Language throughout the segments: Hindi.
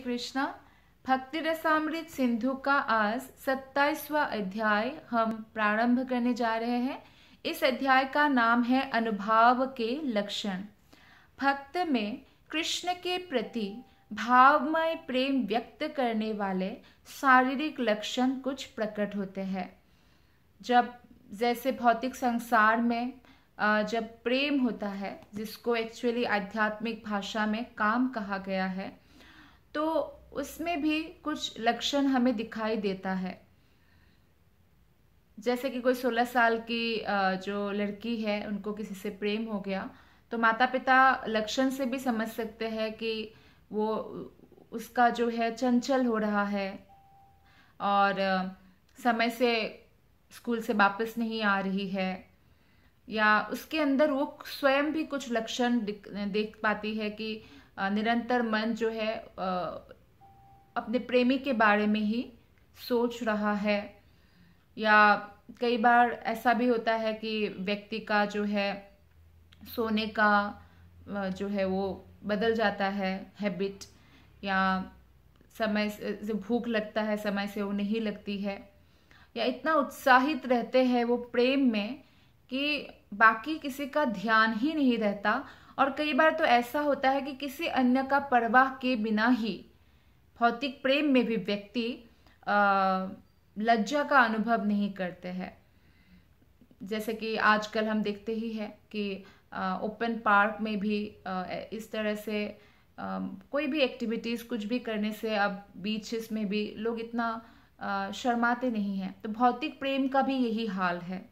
कृष्णा। भक्ति रसामृत सिंधु का आज 27वां अध्याय हम प्रारंभ करने जा रहे हैं। इस अध्याय का नाम है अनुभाव के लक्षण। भक्त में कृष्ण के प्रति भावमय प्रेम व्यक्त करने वाले शारीरिक लक्षण कुछ प्रकट होते हैं। जब जैसे भौतिक संसार में जब प्रेम होता है, जिसको एक्चुअली आध्यात्मिक भाषा में काम कहा गया है, तो उसमें भी कुछ लक्षण हमें दिखाई देता है। जैसे कि कोई 16 साल की जो लड़की है, उनको किसी से प्रेम हो गया, तो माता पिता लक्षण से भी समझ सकते हैं कि वो उसका जो है चंचल हो रहा है और समय से स्कूल से वापस नहीं आ रही है, या उसके अंदर वो स्वयं भी कुछ लक्षण देख पाती है कि निरंतर मन जो है अपने प्रेमी के बारे में ही सोच रहा है। या कई बार ऐसा भी होता है कि व्यक्ति का जो है सोने का जो है वो बदल जाता है हैबिट, या समय से भूख लगता है, समय से वो नहीं लगती है, या इतना उत्साहित रहते हैं वो प्रेम में कि बाकी किसी का ध्यान ही नहीं रहता। और कई बार तो ऐसा होता है कि किसी अन्य का परवाह के बिना ही भौतिक प्रेम में भी व्यक्ति लज्जा का अनुभव नहीं करते हैं। जैसे कि आजकल हम देखते ही है कि ओपन पार्क में भी इस तरह से कोई भी एक्टिविटीज़ कुछ भी करने से अब बीचेस में भी लोग इतना शर्माते नहीं हैं। तो भौतिक प्रेम का भी यही हाल है।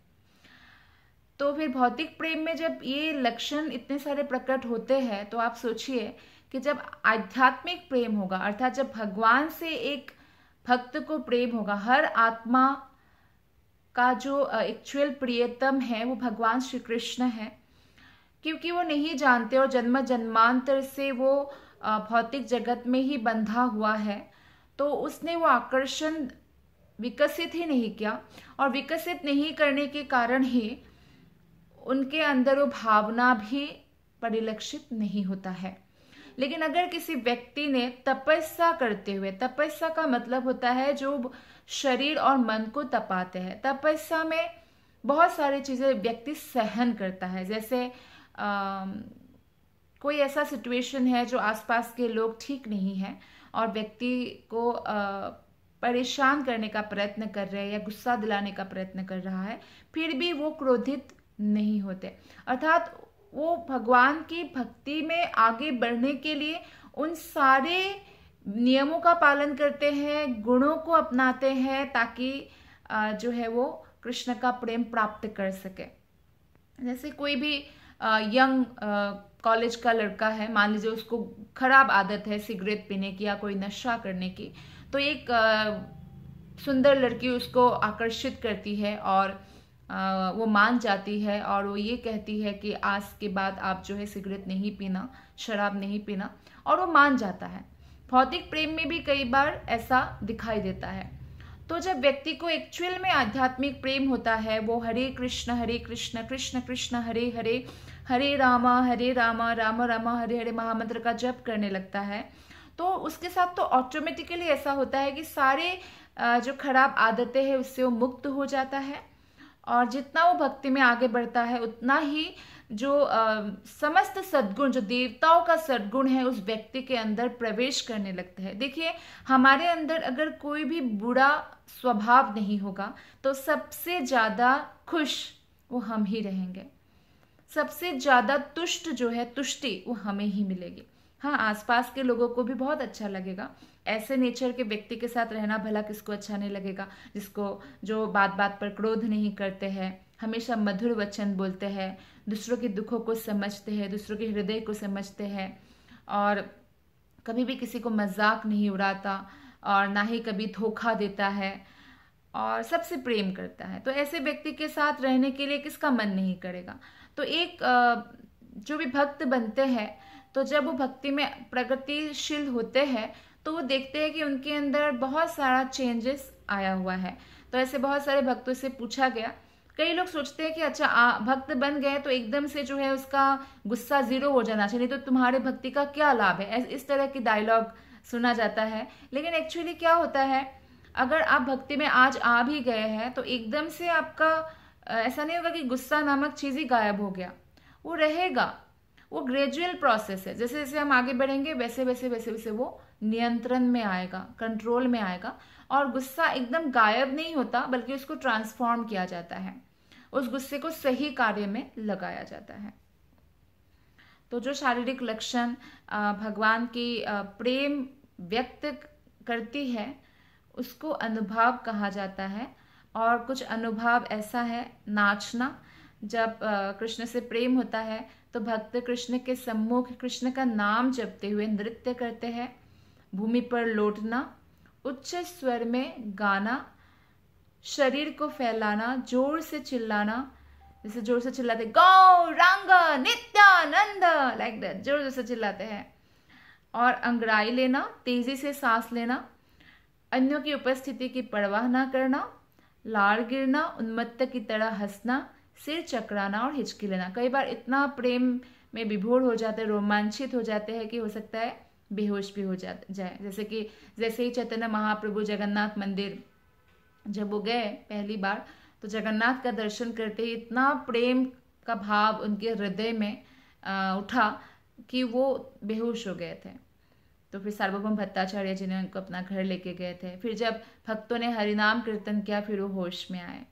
तो फिर भौतिक प्रेम में जब ये लक्षण इतने सारे प्रकट होते हैं, तो आप सोचिए कि जब आध्यात्मिक प्रेम होगा, अर्थात जब भगवान से एक भक्त को प्रेम होगा, हर आत्मा का जो एक्चुअल प्रियतम है वो भगवान श्री कृष्ण है। क्योंकि वो नहीं जानते और जन्म जन्मांतर से वो भौतिक जगत में ही बंधा हुआ है, तो उसने वो आकर्षण विकसित ही नहीं किया, और विकसित नहीं करने के कारण ही उनके अंदर वो भावना भी परिलक्षित नहीं होता है। लेकिन अगर किसी व्यक्ति ने तपस्या करते हुए, तपस्या का मतलब होता है जो शरीर और मन को तपाते हैं, तपस्या में बहुत सारी चीजें व्यक्ति सहन करता है। जैसे कोई ऐसा सिचुएशन है जो आसपास के लोग ठीक नहीं है और व्यक्ति को परेशान करने का प्रयत्न कर रहे हैं या गुस्सा दिलाने का प्रयत्न कर रहा है, फिर भी वो क्रोधित नहीं होते। अर्थात वो भगवान की भक्ति में आगे बढ़ने के लिए उन सारे नियमों का पालन करते हैं, गुणों को अपनाते हैं, ताकि जो है वो कृष्ण का प्रेम प्राप्त कर सके। जैसे कोई भी यंग कॉलेज का लड़का है, मान लीजिए उसको खराब आदत है सिगरेट पीने की या कोई नशा करने की, तो एक सुंदर लड़की उसको आकर्षित करती है और वो मान जाती है और वो ये कहती है कि आज के बाद आप जो है सिगरेट नहीं पीना, शराब नहीं पीना, और वो मान जाता है। भौतिक प्रेम में भी कई बार ऐसा दिखाई देता है। तो जब व्यक्ति को एक्चुअल में आध्यात्मिक प्रेम होता है, वो हरे कृष्ण कृष्ण कृष्ण हरे हरे, हरे रामा राम राम हरे हरे महामंत्र का जप करने लगता है, तो उसके साथ तो ऑटोमेटिकली ऐसा होता है कि सारे जो खराब आदतें हैं उससे वो मुक्त हो जाता है। और जितना वो भक्ति में आगे बढ़ता है, उतना ही जो समस्त सद्गुण, जो देवताओं का सद्गुण है, उस व्यक्ति के अंदर प्रवेश करने लगते हैं। देखिए, हमारे अंदर अगर कोई भी बुरा स्वभाव नहीं होगा तो सबसे ज्यादा खुश वो हम ही रहेंगे, सबसे ज्यादा तुष्ट जो है तुष्टि वो हमें ही मिलेगी। हाँ, आसपास के लोगों को भी बहुत अच्छा लगेगा। ऐसे नेचर के व्यक्ति के साथ रहना भला किसको अच्छा नहीं लगेगा, जो बात बात पर क्रोध नहीं करते हैं, हमेशा मधुर वचन बोलते हैं, दूसरों के दुखों को समझते हैं, दूसरों के हृदय को समझते हैं, और कभी भी किसी को मजाक नहीं उड़ाता और ना ही कभी धोखा देता है, और सबसे प्रेम करता है। तो ऐसे व्यक्ति के साथ रहने के लिए किसका मन नहीं करेगा। तो एक जो भी भक्त बनते हैं, तो जब वो भक्ति में प्रगतिशील होते हैं तो वो देखते हैं कि उनके अंदर बहुत सारा चेंजेस आया हुआ है। तो ऐसे बहुत सारे भक्तों से पूछा गया। कई लोग सोचते हैं कि अच्छा भक्त बन गए तो एकदम से जो है उसका गुस्सा जीरो हो जाना चाहिए, नहीं तो तुम्हारे भक्ति का क्या लाभ है। इस तरह के डायलॉग सुना जाता है। लेकिन एक्चुअली क्या होता है, अगर आप भक्ति में आज आ भी गए हैं तो एकदम से आपका ऐसा नहीं होगा कि गुस्सा नामक चीज ही गायब हो गया, वो रहेगा। वो ग्रेजुअल प्रोसेस है, जैसे जैसे हम आगे बढ़ेंगे वैसे वैसे वैसे वैसे वो नियंत्रण में आएगा, कंट्रोल में आएगा। और गुस्सा एकदम गायब नहीं होता, बल्कि उसको ट्रांसफॉर्म किया जाता है, उस गुस्से को सही कार्य में लगाया जाता है। तो जो शारीरिक लक्षण भगवान की प्रेम व्यक्त करती है उसको अनुभव कहा जाता है। और कुछ अनुभव ऐसा है, नाचना, जब कृष्ण से प्रेम होता है तो भक्त कृष्ण के सम्मुख कृष्ण का नाम जपते हुए नृत्य करते हैं। भूमि पर लौटना, उच्च स्वर में गाना, शरीर को फैलाना, जोर से चिल्लाना, जैसे जोर से चिल्लाते गौरांग नित्यानंद, लाइक दैट, जोर जोर से चिल्लाते हैं। और अंगड़ाई लेना, तेजी से सांस लेना, अन्यों की उपस्थिति की परवाह ना करना, लाड़ गिरना, उन्मत्त की तरह हंसना, सिर चकराना और हिचकी लेना। कई बार इतना प्रेम में विभोर हो जाते हैं, रोमांचित हो जाते हैं कि हो सकता है बेहोश भी हो जाए। जैसे ही चैतन्य महाप्रभु जगन्नाथ मंदिर जब वो गए पहली बार, तो जगन्नाथ का दर्शन करते ही इतना प्रेम का भाव उनके हृदय में उठा कि वो बेहोश हो गए थे। तो फिर सार्वभौम भट्टाचार्य जी ने उनको अपना घर लेके गए थे। फिर जब भक्तों ने हरिनाम कीर्तन किया फिर वो होश में आए।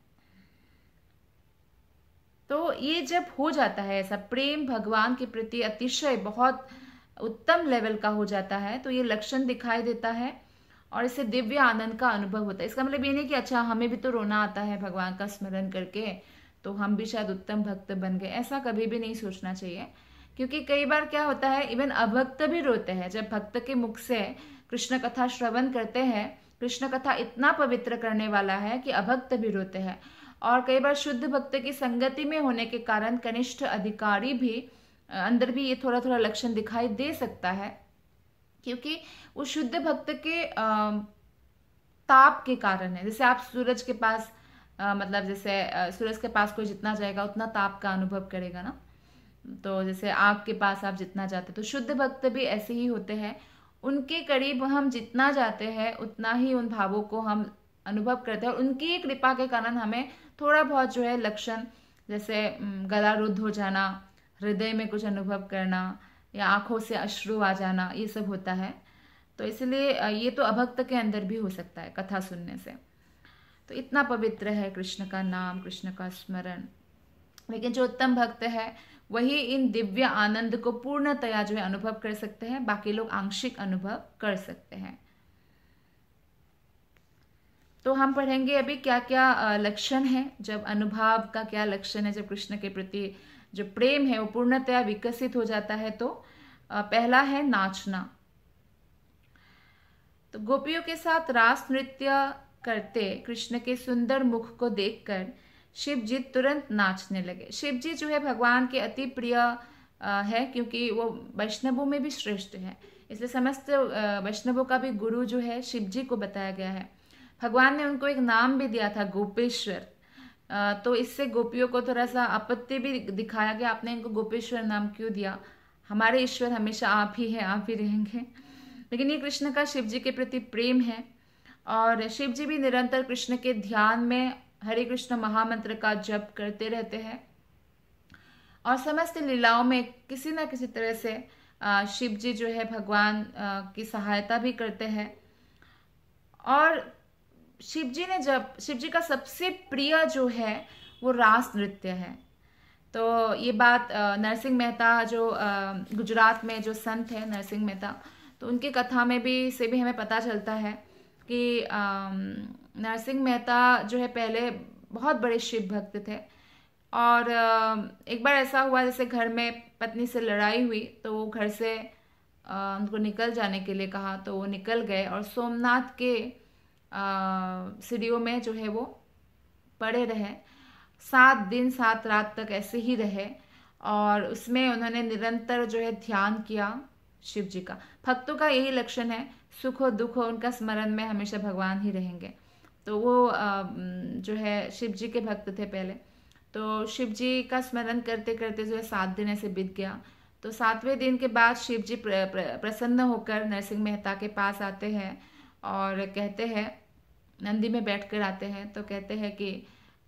तो ये जब हो जाता है ऐसा प्रेम भगवान के प्रति अतिशय बहुत उत्तम लेवल का हो जाता है, तो ये लक्षण दिखाई देता है और इससे दिव्य आनंद का अनुभव होता है। इसका मतलब ये नहीं कि अच्छा हमें भी तो रोना आता है भगवान का स्मरण करके तो हम भी शायद उत्तम भक्त बन गए, ऐसा कभी भी नहीं सोचना चाहिए। क्योंकि कई बार क्या होता है, इवन अभक्त भी रोते हैं। जब भक्त के मुख से कृष्ण कथा श्रवण करते हैं, कृष्ण कथा इतना पवित्र करने वाला है कि अभक्त भी रोते हैं। और कई बार शुद्ध भक्त की संगति में होने के कारण कनिष्ठ अधिकारी भी अंदर भी ये थोड़ा थोड़ा लक्षण दिखाई दे सकता है, क्योंकि वो शुद्ध भक्त के ताप के कारण है। जैसे आप सूरज के पास मतलब जैसे सूरज के पास कोई जितना जाएगा उतना ताप का अनुभव करेगा ना, तो जैसे आग के पास आप जितना जाते, तो शुद्ध भक्त भी ऐसे ही होते हैं। उनके करीब हम जितना जाते हैं उतना ही उन भावों को हम अनुभव करते हैं, और उनकी कृपा के कारण हमें थोड़ा बहुत जो है लक्षण, जैसे गला रुद्ध हो जाना, हृदय में कुछ अनुभव करना, या आंखों से अश्रु आ जाना, ये सब होता है। तो इसलिए ये तो अभक्त के अंदर भी हो सकता है कथा सुनने से। तो इतना पवित्र है कृष्ण का नाम, कृष्ण का स्मरण। लेकिन जो उत्तम भक्त है वही इन दिव्य आनंद को पूर्णतया जो है अनुभव कर सकते हैं, बाकी लोग आंशिक अनुभव कर सकते हैं। तो हम पढ़ेंगे अभी क्या क्या लक्षण है, जब अनुभव का क्या लक्षण है, जब कृष्ण के प्रति जो प्रेम है वो पूर्णतया विकसित हो जाता है। तो पहला है नाचना। तो गोपियों के साथ रास नृत्य करते कृष्ण के सुंदर मुख को देखकर शिव जी तुरंत नाचने लगे। शिव जी जो है भगवान के अति प्रिय है, क्योंकि वो वैष्णवों में भी श्रेष्ठ है, इसलिए समस्त वैष्णवों का भी गुरु जो है शिव जी को बताया गया है। भगवान ने उनको एक नाम भी दिया था, गोपेश्वर। तो इससे गोपियों को थोड़ा सा आपत्ति भी दिखाया गया, आपने इनको गोपेश्वर नाम क्यों दिया, हमारे ईश्वर हमेशा आप ही हैं, आप ही रहेंगे। लेकिन ये कृष्ण का शिव जी के प्रति प्रेम है, और शिव जी भी निरंतर कृष्ण के ध्यान में हरे कृष्ण महामंत्र का जप करते रहते हैं, और समस्त लीलाओं में किसी न किसी तरह से शिव जी जो है भगवान की सहायता भी करते हैं। और शिव जी का सबसे प्रिय जो है वो रास नृत्य है। तो ये बात नरसिंह मेहता जो गुजरात में जो संत है नरसिंह मेहता, तो उनकी कथा में भी से भी हमें पता चलता है कि नरसिंह मेहता जो है पहले बहुत बड़े शिव भक्त थे। और एक बार ऐसा हुआ, जैसे घर में पत्नी से लड़ाई हुई तो वो घर से उनको निकल जाने के लिए कहा, तो वो निकल गए और सोमनाथ के सीढ़ियों में जो है वो पड़े रहे। 7 दिन 7 रात तक ऐसे ही रहे, और उसमें उन्होंने निरंतर जो है ध्यान किया शिव जी का। भक्तों का यही लक्षण है, सुख हो दुख हो उनका स्मरण में हमेशा भगवान ही रहेंगे। तो वो जो है शिव जी के भक्त थे पहले। तो शिव जी का स्मरण करते करते जो है 7 दिन ऐसे बीत गया। तो 7वें दिन के बाद शिव जी प्रसन्न होकर नरसिंह मेहता के पास आते हैं और कहते हैं, नंदी में बैठकर आते हैं तो कहते हैं कि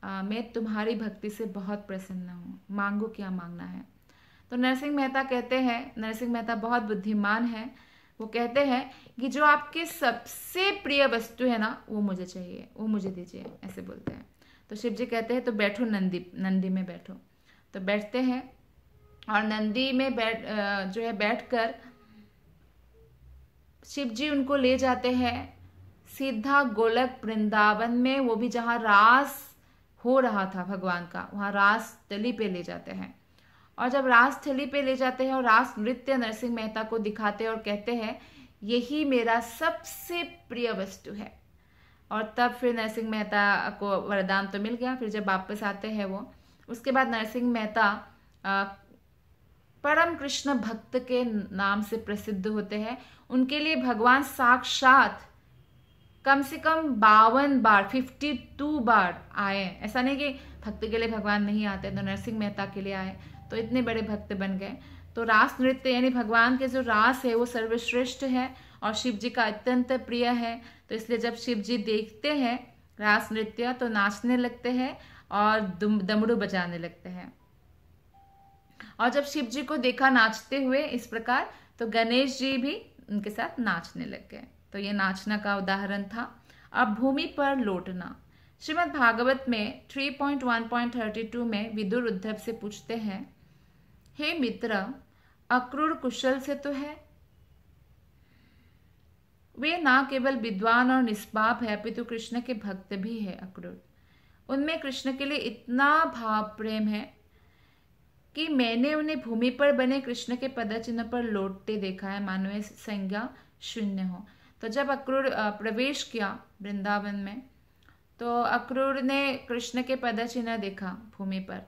मैं तुम्हारी भक्ति से बहुत प्रसन्न हूँ, मांगो क्या मांगना है। तो नरसिंह मेहता कहते हैं, नरसिंह मेहता बहुत बुद्धिमान है, वो कहते हैं कि जो आपके सबसे प्रिय वस्तु है ना वो मुझे चाहिए, वो मुझे दीजिए, ऐसे बोलते हैं। तो शिव जी कहते हैं तो बैठो नंदी में बैठो। तो बैठते हैं और नंदी में बैठकर शिव जी उनको ले जाते हैं सीधा गोलक वृंदावन में, वो भी जहाँ रास हो रहा था भगवान का, वहाँ रास स्थली पे ले जाते हैं। और जब रास स्थली पे ले जाते हैं और रास नृत्य नरसिंह मेहता को दिखाते हैं और कहते हैं यही मेरा सबसे प्रिय वस्तु है। और तब फिर नरसिंह मेहता को वरदान तो मिल गया। फिर जब वापस आते हैं वो, उसके बाद नरसिंह मेहता परम कृष्ण भक्त के नाम से प्रसिद्ध होते हैं। उनके लिए भगवान साक्षात कम से कम 52 बार 52 बार आए। ऐसा नहीं कि भक्त के लिए भगवान नहीं आते, तो नरसिंह मेहता के लिए आए, तो इतने बड़े भक्त बन गए। तो रास नृत्य यानी भगवान के जो रास है वो सर्वश्रेष्ठ है और शिव जी का अत्यंत प्रिय है। तो इसलिए जब शिव जी देखते हैं रास नृत्य तो नाचने लगते हैं और दमड़ू बजाने लगते हैं। और जब शिव जी को देखा नाचते हुए इस प्रकार, तो गणेश जी भी उनके साथ नाचने लग गए। तो ये नाचना का उदाहरण था। अब भूमि पर लौटना। श्रीमद् भागवत में 3.1.32 में विदुर उद्धव से पूछते हैं, हे मित्र, अक्रूर कुशल से तो है? वे ना केवल विद्वान और निष्पाप है अपितु कृष्ण के भक्त भी है। अक्रूर, उनमें कृष्ण के लिए इतना भाव प्रेम है कि मैंने उन्हें भूमि पर बने कृष्ण के पदचिन्ह पर लौटते देखा है, मानो ये संज्ञा शून्य हो। तो जब अक्रूर प्रवेश किया वृंदावन में, तो अक्रूर ने कृष्ण के पदचिन्ह देखा भूमि पर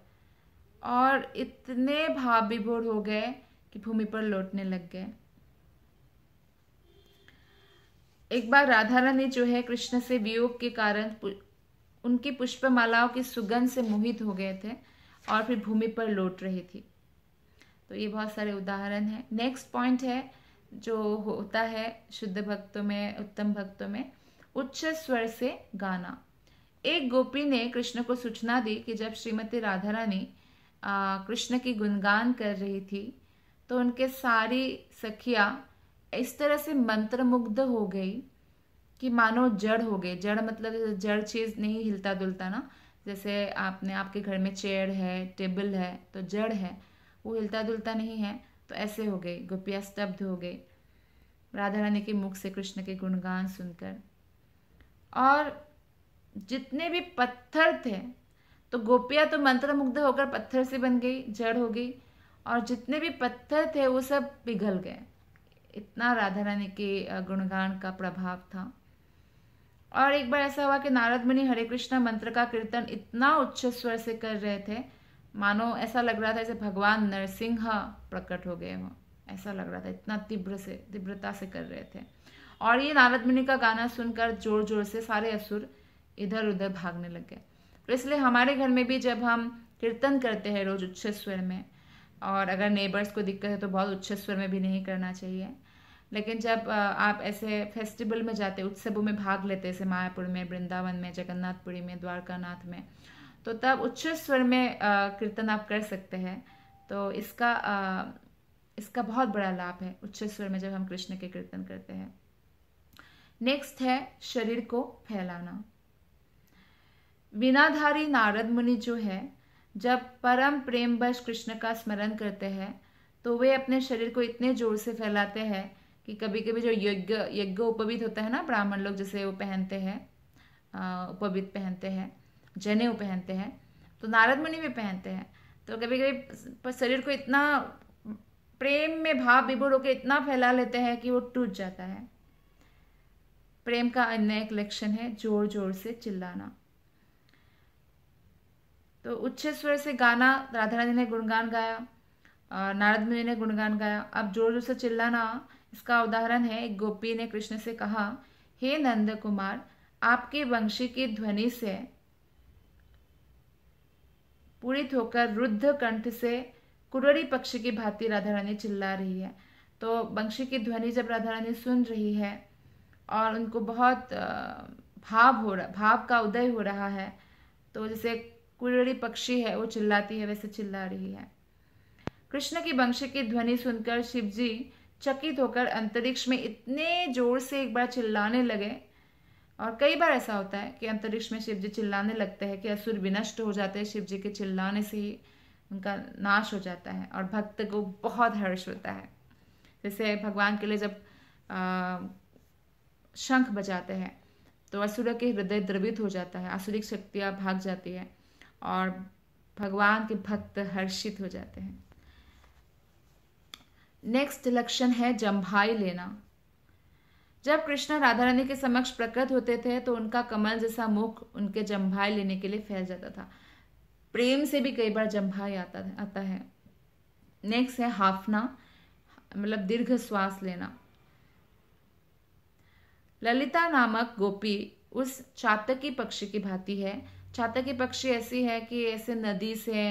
और इतने भाव विभोर हो गए कि भूमि पर लौटने लग गए। एक बार राधा रानी जो है कृष्ण से वियोग के कारण उनकी पुष्पमालाओं की सुगंध से मोहित हो गए थे और फिर भूमि पर लौट रही थी। तो ये बहुत सारे उदाहरण हैं। नेक्स्ट पॉइंट है जो होता है शुद्ध भक्तों में, उत्तम भक्तों में, उच्च स्वर से गाना। एक गोपी ने कृष्ण को सूचना दी कि जब श्रीमती राधा रानी कृष्ण की गुणगान कर रही थी तो उनके सारी सखियां इस तरह से मंत्रमुग्ध हो गई कि मानो जड़ हो गई। जड़ मतलब जड़ चीज नहीं हिलता डुलता ना, जैसे आपके घर में चेयर है, टेबल है, तो जड़ है, वो हिलता डुलता नहीं है, तो ऐसे हो गई। गोपियां स्तब्ध हो गई राधा रानी के मुख से कृष्ण के गुणगान सुनकर। और जितने भी पत्थर थे, तो गोपियां तो मंत्रमुग्ध होकर पत्थर से बन गई, जड़ हो गई, और जितने भी पत्थर थे वो सब पिघल गए। इतना राधा रानी के गुणगान का प्रभाव था। और एक बार ऐसा हुआ कि नारद मुनि हरे कृष्ण मंत्र का कीर्तन इतना उच्च स्वर से कर रहे थे, मानो ऐसा लग रहा था जैसे भगवान नरसिंह प्रकट हो गए हो, ऐसा लग रहा था, इतना तीव्रता से कर रहे थे। और ये नारद मुनि का गाना सुनकर जोर जोर से सारे असुर इधर उधर भागने लग गए। तो इसलिए हमारे घर में भी जब हम कीर्तन करते हैं रोज उच्च स्वर में, और अगर नेबर्स को दिक्कत है तो बहुत उच्च स्वर में भी नहीं करना चाहिए, लेकिन जब आप ऐसे फेस्टिवल में जाते, उत्सवों में भाग लेते, जैसे मायापुर में, वृंदावन में, जगन्नाथपुरी में, द्वारकानाथ में, तो तब उच्च स्वर में कीर्तन आप कर सकते हैं। तो इसका बहुत बड़ा लाभ है उच्च स्वर में जब हम कृष्ण के कीर्तन करते हैं। नेक्स्ट है शरीर को फैलाना। वीणाधारी नारद मुनि जो है, जब परम प्रेमवश कृष्ण का स्मरण करते हैं तो वे अपने शरीर को इतने जोर से फैलाते हैं कि कभी कभी जो यज्ञ उपवीत होता है ना, ब्राह्मण लोग जैसे वो पहनते हैं, उपवीत पहनते हैं, जनेऊ पहनते हैं, तो नारद मुनि भी पहनते हैं। तो कभी कभी शरीर को इतना प्रेम में भाव विभोर होकर इतना फैला लेते हैं कि वो टूट जाता है। प्रेम का अन्य एक लक्षण है जोर जोर से चिल्लाना। तो उच्च स्वर से गाना, राधा रानी ने गुणगान गाया, नारद मुनि ने गुणगान गाया। अब जोर जोर से चिल्लाना, इसका उदाहरण है एक गोपी ने कृष्ण से कहा, हे नंद कुमार, आपकी वंशी की ध्वनि से पूरित होकर रुद्ध कंठ से कुररी पक्षी की भांति राधा रानी चिल्ला रही है। तो बंशी की ध्वनि जब राधा रानी सुन रही है और उनको बहुत भाव का उदय हो रहा है, तो जैसे कुररी पक्षी है वो चिल्लाती है वैसे चिल्ला रही है। कृष्ण की बंशी की ध्वनि सुनकर शिवजी चकित होकर अंतरिक्ष में इतने जोर से एक बार चिल्लाने लगे, और कई बार ऐसा होता है कि अंतरिक्ष में शिवजी चिल्लाने लगते हैं कि असुर विनष्ट हो जाते हैं, शिवजी के चिल्लाने से ही उनका नाश हो जाता है और भक्त को बहुत हर्ष होता है। जैसे भगवान के लिए जब शंख बजाते हैं तो असुर के हृदय द्रवित हो जाता है, आसुरिक शक्तियाँ भाग जाती है और भगवान के भक्त हर्षित हो जाते हैं। नेक्स्ट लक्षण है जम्भाई लेना। जब कृष्ण राधा रानी के समक्ष प्रकट होते थे तो उनका कमल जैसा मुख उनके जम्भाई लेने के लिए फैल जाता था। प्रेम से भी कई बार जम्भाई आता है। नेक्स्ट है हाफना, मतलब दीर्घ श्वास लेना। ललिता नामक गोपी उस चातकी पक्षी की भांति है। चातकी पक्षी ऐसी है कि ऐसे नदी से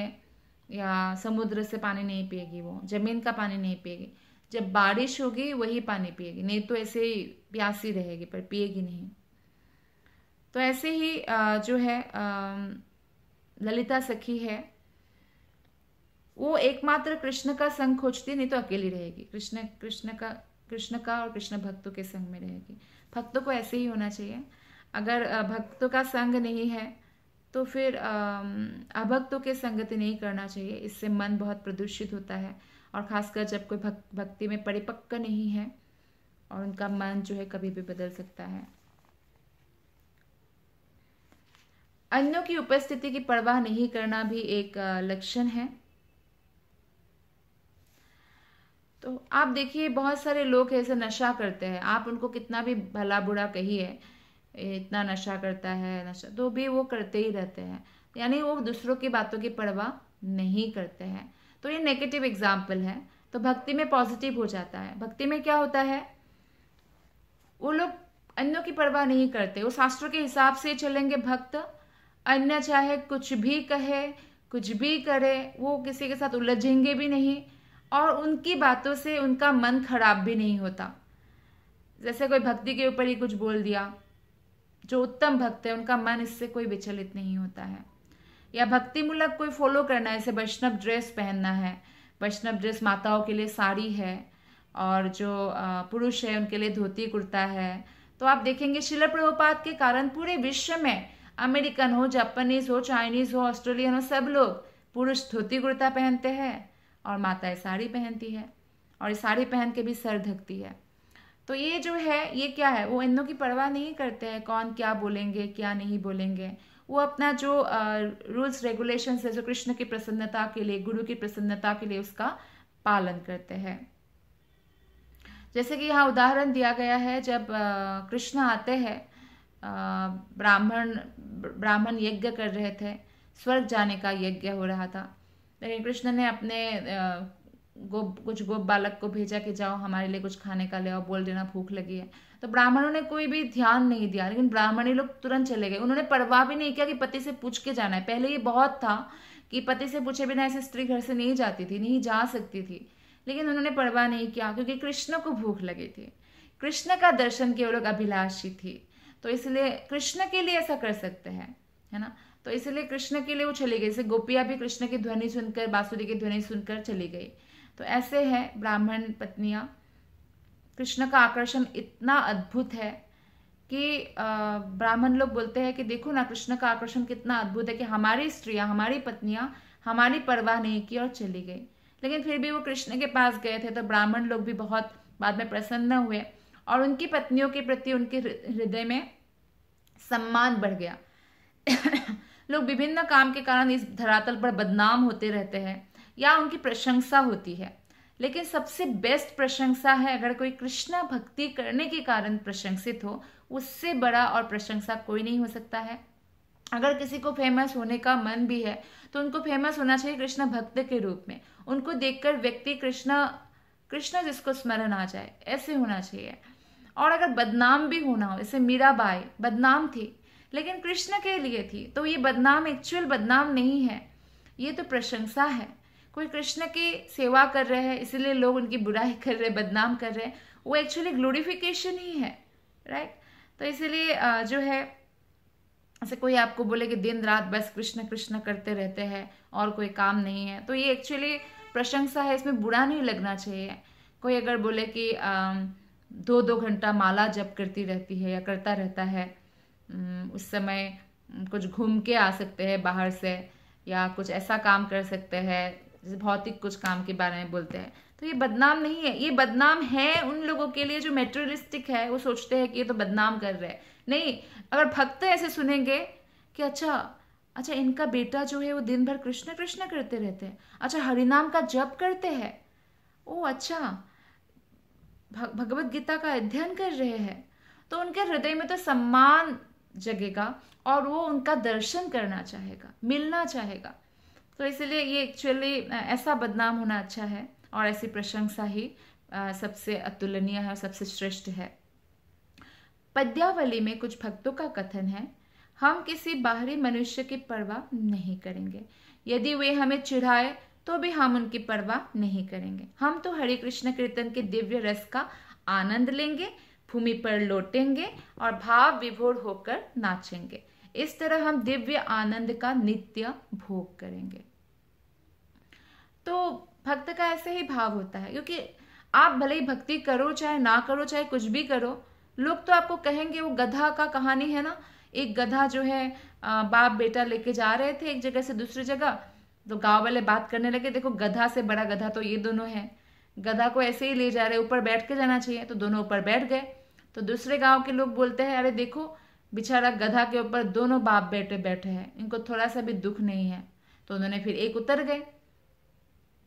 या समुद्र से पानी नहीं पिएगी, वो जमीन का पानी नहीं पिएगी। जब बारिश होगी वही पानी पिएगी, नहीं तो ऐसे ही प्यासी रहेगी पर पिएगी नहीं। तो ऐसे ही जो है ललिता सखी है, वो एकमात्र कृष्ण का संग खोजती, नहीं तो अकेली रहेगी। कृष्ण का और कृष्ण भक्तों के संग में रहेगी। भक्तों को ऐसे ही होना चाहिए। अगर भक्तों का संग नहीं है तो फिर अभक्तों के संगति नहीं करना चाहिए, इससे मन बहुत प्रदूषित होता है, और खासकर जब कोई भक्ति में परिपक्व नहीं है और उनका मन जो है कभी भी बदल सकता है। अन्यों की उपस्थिति की परवाह नहीं करना भी एक लक्षण है। तो आप देखिए बहुत सारे लोग ऐसे नशा करते हैं, आप उनको कितना भी भला बुरा कहिए, इतना नशा करता है नशा, तो भी वो करते ही रहते हैं, यानी वो दूसरों की बातों की परवाह नहीं करते हैं। तो ये नेगेटिव एग्जाम्पल है। तो भक्ति में पॉजिटिव हो जाता है। भक्ति में क्या होता है, वो लोग अन्यों की परवाह नहीं करते, वो शास्त्रों के हिसाब से चलेंगे भक्त। अन्य चाहे कुछ भी कहे कुछ भी करे, वो किसी के साथ उलझेंगे भी नहीं और उनकी बातों से उनका मन खराब भी नहीं होता। जैसे कोई भक्ति के ऊपर ही कुछ बोल दिया, जो उत्तम भक्त है उनका मन इससे कोई विचलित नहीं होता है। या भक्ति मूलक कोई फॉलो करना है, जैसे वैष्णव ड्रेस पहनना है, वैष्णव ड्रेस माताओं के लिए साड़ी है और जो पुरुष है उनके लिए धोती कुर्ता है। तो आप देखेंगे श्रील प्रभुपाद के कारण पूरे विश्व में, अमेरिकन हो, जापानीज हो, चाइनीज हो, ऑस्ट्रेलियन हो, सब लोग पुरुष धोती कुर्ता पहनते हैं और माताएं साड़ी पहनती है, और साड़ी पहन के भी सर ढकती है। तो ये जो है ये क्या है, वो इनों की परवाह नहीं करते हैं कौन क्या बोलेंगे क्या नहीं बोलेंगे। वो अपना जो रूल्स रेगुलेशंस है, जो कृष्ण की प्रसन्नता के लिए, गुरु की प्रसन्नता के लिए उसका पालन करते हैं। जैसे कि यहाँ उदाहरण दिया गया है, जब कृष्ण आते हैं, ब्राह्मण यज्ञ कर रहे थे, स्वर्ग जाने का यज्ञ हो रहा था, लेकिन कृष्ण ने अपने कुछ गोप बालक को भेजा कि जाओ हमारे लिए कुछ खाने का ले आओ, बोल देना भूख लगी है। तो ब्राह्मणों ने कोई भी ध्यान नहीं दिया, लेकिन ब्राह्मणी लोग तुरंत चले गए। उन्होंने परवाह भी नहीं किया कि पति से पूछ के जाना है। पहले ये बहुत था कि पति से पूछे बिना ऐसे स्त्री घर से नहीं जाती थी, नहीं जा सकती थी, लेकिन उन्होंने परवाह नहीं किया क्योंकि कृष्ण को भूख लगी थी, कृष्ण का दर्शन के वो लोग अभिलाषी थी। तो इसलिए कृष्ण के लिए ऐसा कर सकते हैं, है ना। तो इसलिए कृष्ण के लिए वो चली गई। जैसे गोपियां भी कृष्ण की ध्वनि सुनकर, बांसुरी की ध्वनि सुनकर चली गई। तो ऐसे है ब्राह्मण पत्नियां। कृष्ण का आकर्षण इतना अद्भुत है कि ब्राह्मण लोग बोलते हैं कि देखो ना कृष्ण का आकर्षण कितना अद्भुत है कि हमारी स्त्रियां, हमारी पत्नियां हमारी परवाह नहीं की और चली गई। लेकिन फिर भी वो कृष्ण के पास गए थे, तो ब्राह्मण लोग भी बहुत बाद में प्रसन्न हुए और उनकी पत्नियों के प्रति उनके हृदय में सम्मान बढ़ गया। लोग विभिन्न काम के कारण इस धरातल पर बदनाम होते रहते हैं या उनकी प्रशंसा होती है, लेकिन सबसे बेस्ट प्रशंसा है अगर कोई कृष्ण भक्ति करने के कारण प्रशंसित हो, उससे बड़ा और प्रशंसा कोई नहीं हो सकता है। अगर किसी को फेमस होने का मन भी है तो उनको फेमस होना चाहिए कृष्ण भक्त के रूप में। उनको देखकर व्यक्ति कृष्ण जिसको स्मरण आ जाए, ऐसे होना चाहिए। और अगर बदनाम भी होना हो, जैसे मीराबाई बदनाम थी लेकिन कृष्ण के लिए थी, तो ये बदनाम एक्चुअल बदनाम नहीं है, ये तो प्रशंसा है। कोई कृष्ण की सेवा कर रहे हैं इसलिए लोग उनकी बुराई कर रहे हैं, बदनाम कर रहे हैं, वो एक्चुअली ग्लोरिफिकेशन ही है, राइट। तो इसीलिए जो है, ऐसे कोई आपको बोले कि दिन रात बस कृष्ण कृष्ण करते रहते हैं और कोई काम नहीं है, तो ये एक्चुअली प्रशंसा है, इसमें बुरा नहीं लगना चाहिए। कोई अगर बोले कि 2-2 घंटा माला जप करती रहती है या करता रहता है, उस समय कुछ घूम के आ सकते हैं बाहर से, या कुछ ऐसा काम कर सकते हैं, जैसे भौतिक कुछ काम के बारे में बोलते हैं, तो ये बदनाम नहीं है। ये बदनाम है उन लोगों के लिए जो मेटेरियलिस्टिक है, वो सोचते हैं कि ये तो बदनाम कर रहे हैं। नहीं, अगर भक्त ऐसे सुनेंगे कि अच्छा इनका बेटा जो है वो दिन भर कृष्ण कृष्ण करते रहते हैं, अच्छा हरिनाम का जप करते हैं, ओ अच्छा भगवत गीता का अध्ययन कर रहे हैं, तो उनके हृदय में तो सम्मान जगेगा और वो उनका दर्शन करना चाहेगा, मिलना चाहेगा। तो इसलिए ये एक्चुअली ऐसा बदनाम होना अच्छा है, और ऐसी प्रशंसा ही सबसे अतुलनीय है और सबसे श्रेष्ठ है। पद्यावली में कुछ भक्तों का कथन है, हम किसी बाहरी मनुष्य की परवाह नहीं करेंगे, यदि वे हमें चिढ़ाए तो भी हम उनकी परवाह नहीं करेंगे। हम तो हरे कृष्ण कीर्तन के दिव्य रस का आनंद लेंगे, भूमि पर लौटेंगे और भाव विभोर होकर नाचेंगे। इस तरह हम दिव्य आनंद का नित्य भोग करेंगे। तो भक्त का ऐसे ही भाव होता है, क्योंकि आप भले ही भक्ति करो चाहे ना करो, चाहे कुछ भी करो, लोग तो आपको कहेंगे। वो गधा का कहानी है ना, एक गधा जो है बाप बेटा लेके जा रहे थे एक जगह से दूसरी जगह, तो गांव वाले बात करने लगे, देखो गधा से बड़ा गधा तो ये दोनों हैं, गधा को ऐसे ही ले जा रहे, ऊपर बैठ के जाना चाहिए, तो दोनों ऊपर बैठ गए। तो दूसरे गांव के लोग बोलते हैं, अरे देखो बेचारा गधा के ऊपर दोनों बाप बेटे बैठे हैं, इनको थोड़ा सा भी दुख नहीं है। तो उन्होंने फिर एक उतर गए,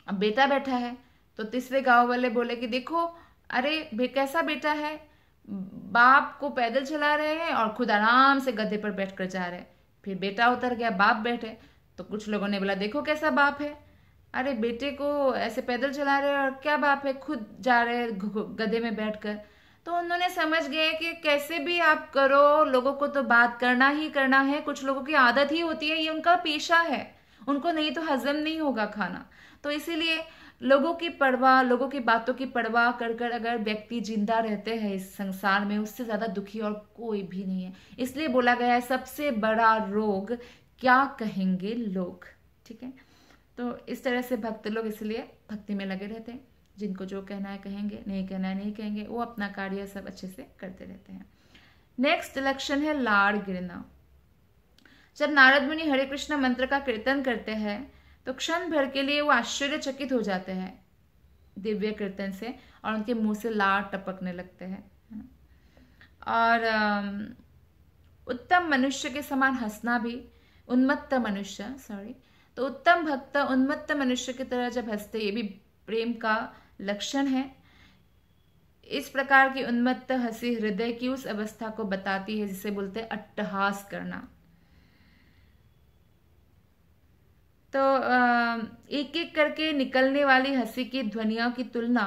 अब बेटा बैठा है। तो तीसरे गांव वाले बोले कि देखो अरे कैसा बेटा है, बाप को पैदल चला रहे हैं और खुद आराम से गधे पर बैठकर जा रहे हैं। फिर बेटा उतर गया, बाप बैठे, तो कुछ लोगों ने बोला देखो कैसा बाप है, अरे बेटे को ऐसे पैदल चला रहे हैं और क्या बाप है, खुद जा रहे हैं गधे में बैठकर। तो उन्होंने समझ गए कि कैसे भी आप करो, लोगों को तो बात करना ही करना है, कुछ लोगों की आदत ही होती है, ये उनका पेशा है, उनको नहीं तो हजम नहीं होगा खाना। तो इसीलिए लोगों की परवाह, लोगों की बातों की परवाह कर कर अगर व्यक्ति जिंदा रहते हैं इस संसार में, उससे ज्यादा दुखी और कोई भी नहीं है। इसलिए बोला गया है सबसे बड़ा रोग क्या कहेंगे लोग, ठीक है। तो इस तरह से भक्त लोग इसलिए भक्ति में लगे रहते हैं, जिनको जो कहना है कहेंगे, नहीं कहना है नहीं कहेंगे, वो अपना कार्य सब अच्छे से करते रहते हैं। नेक्स्ट लक्षण है लाड़ गिरना। जब नारद मुनि हरे कृष्ण मंत्र का कीर्तन करते हैं तो क्षण भर के लिए वो आश्चर्यचकित हो जाते हैं दिव्य कीर्तन से, और उनके मुंह से लार टपकने लगते हैं। और उत्तम मनुष्य के समान हंसना भी, उन्मत्त मनुष्य तो उत्तम भक्त उन्मत्त मनुष्य की तरह जब हंसते, ये भी प्रेम का लक्षण है। इस प्रकार की उन्मत्त हंसी हृदय की उस अवस्था को बताती है जिसे बोलते हैं अट्टहास करना। तो एक एक करके निकलने वाली हंसी की ध्वनियों की तुलना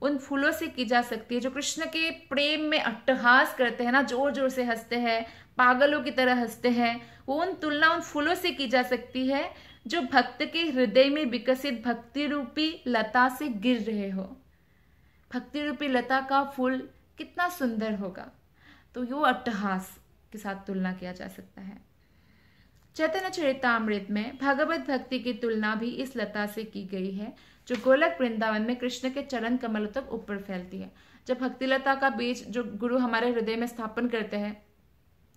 उन फूलों से की जा सकती है जो कृष्ण के प्रेम में अट्टहास करते हैं ना, जोर जोर से हंसते हैं, पागलों की तरह हंसते हैं। वो उन तुलना उन फूलों से की जा सकती है जो भक्त के हृदय में विकसित भक्ति रूपी लता से गिर रहे हो। भक्ति रूपी लता का फूल कितना सुंदर होगा, तो यो अट्टहास के साथ तुलना किया जा सकता है। चैतन्य चरितामृत में भगवत भक्ति की तुलना भी इस लता से की गई है जो गोलक वृंदावन में कृष्ण के चरण कमलों तक ऊपर फैलती है। जब भक्ति लता का बीज जो गुरु हमारे हृदय में स्थापन करते हैं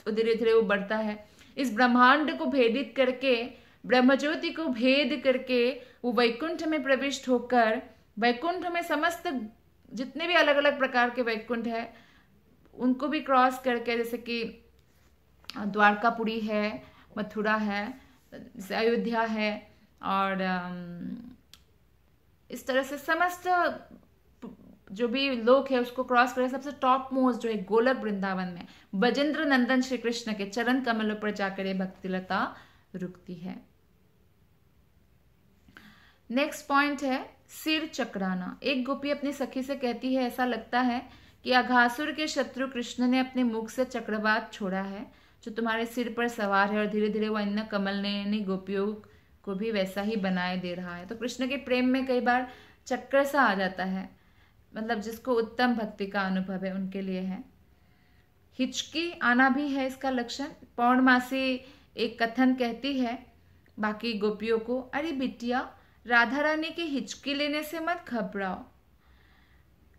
तो धीरे धीरे वो बढ़ता है। इस ब्रह्मांड को भेदित करके, ब्रह्मज्योति को भेद करके वो वैकुंठ में प्रविष्ट होकर, वैकुंठ में समस्त जितने भी अलग अलग प्रकार के वैकुंठ है उनको भी क्रॉस करके, जैसे कि द्वारकापुरी है, मथुरा है, अयोध्या है, और इस तरह से समस्त जो भी लोग है उसको क्रॉस करके सबसे टॉप मोस्ट जो है गोलक वृंदावन में बजेंद्र नंदन श्री कृष्ण के चरण कमलों पर जाकर ये भक्तिलता रुकती है। नेक्स्ट पॉइंट है सिर चकराना। एक गोपी अपनी सखी से कहती है, ऐसा लगता है कि अघासुर के शत्रु कृष्ण ने अपने मुख से चक्रवात छोड़ा है जो तुम्हारे सिर पर सवार है, और धीरे धीरे वो अन्य कमल ने गोपियों को भी वैसा ही बनाए दे रहा है। तो कृष्ण के प्रेम में कई बार चक्कर सा आ जाता है, मतलब जिसको उत्तम भक्ति का अनुभव है उनके लिए है। हिचकी आना भी है इसका लक्षण। पौर्णमासी एक कथन कहती है बाकी गोपियों को, अरे बिटिया, राधा रानी की हिचकी लेने से मत घबराओ,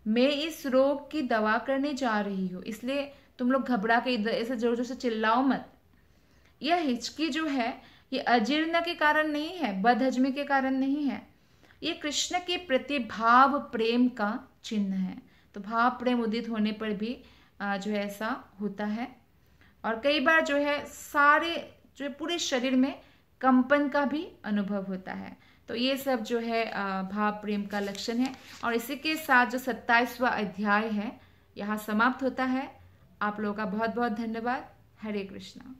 मैं इस रोग की दवा करने जा रही हूँ, इसलिए तुम लोग घबरा के ऐसे जोर जोर से चिल्लाओ मत। यह हिचकी जो है ये अजीर्ण के कारण नहीं है, बदहजमी के कारण नहीं है, ये कृष्ण के प्रति भाव प्रेम का चिन्ह है। तो भाव प्रेम उदित होने पर भी जो है ऐसा होता है। और कई बार जो है सारे जो है पूरे शरीर में कंपन का भी अनुभव होता है। तो ये सब जो है भाव प्रेम का लक्षण है। और इसी के साथ जो 27वां अध्याय है यहाँ समाप्त होता है। आप लोगों का बहुत बहुत धन्यवाद। हरे कृष्णा।